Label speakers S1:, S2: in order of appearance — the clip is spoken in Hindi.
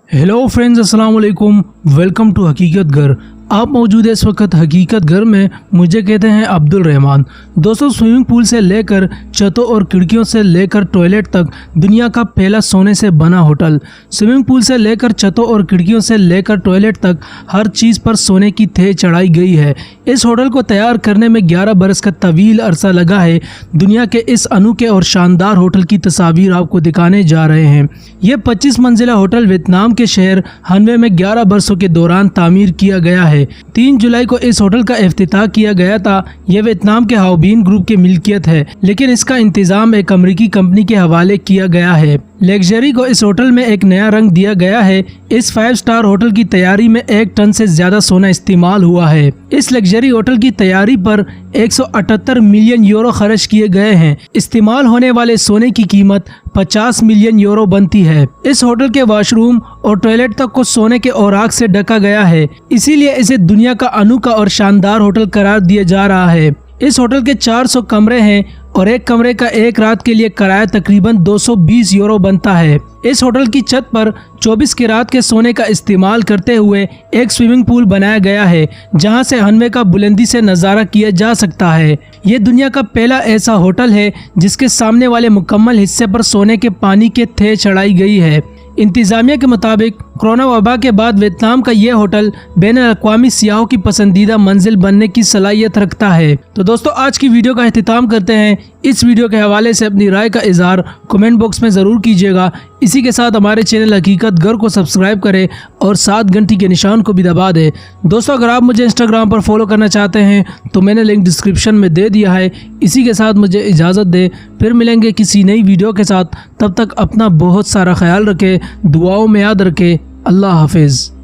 S1: हेलो फ्रेंड्स, अस्सलाम वालेकुम। वेलकम टू हकीकत घर। आप मौजूद है इस वक्त हकीकत घर में। मुझे कहते हैं अब्दुल रहमान। दोस्तों, स्विमिंग पूल से लेकर छतों और खिड़कियों से लेकर टॉयलेट तक दुनिया का पहला सोने से बना होटल। स्विमिंग पूल से लेकर छतों और खिड़कियों से लेकर टॉयलेट तक हर चीज़ पर सोने की थे चढ़ाई गई है। इस होटल को तैयार करने में 11 बरस का तवील अरसा लगा है। दुनिया के इस अनोखे और शानदार होटल की तस्वीर आपको दिखाने जा रहे हैं। ये 25 मंजिला होटल वियतनाम के शहर हनवे में 11 बरसों के दौरान तामीर किया गया है। 3 जुलाई को इस होटल का इफ्तिताह किया गया था। यह वियतनाम के हाओबिन ग्रुप की मिल्कियत है, लेकिन इसका इंतजाम एक अमेरिकी कंपनी के हवाले किया गया है। लग्जरी को इस होटल में एक नया रंग दिया गया है। इस 5 स्टार होटल की तैयारी में 1 टन से ज्यादा सोना इस्तेमाल हुआ है। इस लग्जरी होटल की तैयारी पर 178 मिलियन यूरो खर्च किए गए हैं। इस्तेमाल होने वाले सोने की कीमत 50 मिलियन यूरो बनती है। इस होटल के वॉशरूम और टॉयलेट तक को सोने के औराक से ढका गया है, इसीलिए इसे दुनिया का अनोखा और शानदार होटल करार दिया जा रहा है। इस होटल के 400 कमरे हैं और एक कमरे का एक रात के लिए किराया तकरीबन 220 यूरो बनता है। इस होटल की छत पर 24 कैरेट के सोने का इस्तेमाल करते हुए एक स्विमिंग पूल बनाया गया है, जहां से हनवे का बुलंदी से नज़ारा किया जा सकता है। ये दुनिया का पहला ऐसा होटल है जिसके सामने वाले मुकम्मल हिस्से पर सोने के पानी के थे चढ़ाई गई है। इंतजामिया के मुताबिक कोरोना वबा के बाद वियतनाम का ये होटल बैन अल-अक़वामी सियाहों की पसंदीदा मंजिल बनने की सलाहियत रखता है। तो दोस्तों, आज की वीडियो का अख्तिताम करते हैं। इस वीडियो के हवाले से अपनी राय का इजहार कमेंट बॉक्स में ज़रूर कीजिएगा। इसी के साथ हमारे चैनल हकीकत घर को सब्सक्राइब करें और 7 घंटी के निशान को भी दबा दें। दोस्तों, अगर आप मुझे इंस्टाग्राम पर फॉलो करना चाहते हैं तो मैंने लिंक डिस्क्रिप्शन में दे दिया है। इसी के साथ मुझे इजाज़त दें, फिर मिलेंगे किसी नई वीडियो के साथ। तब तक अपना बहुत सारा ख्याल रखें, दुआओं में याद रखें। अल्लाह हाफिज़।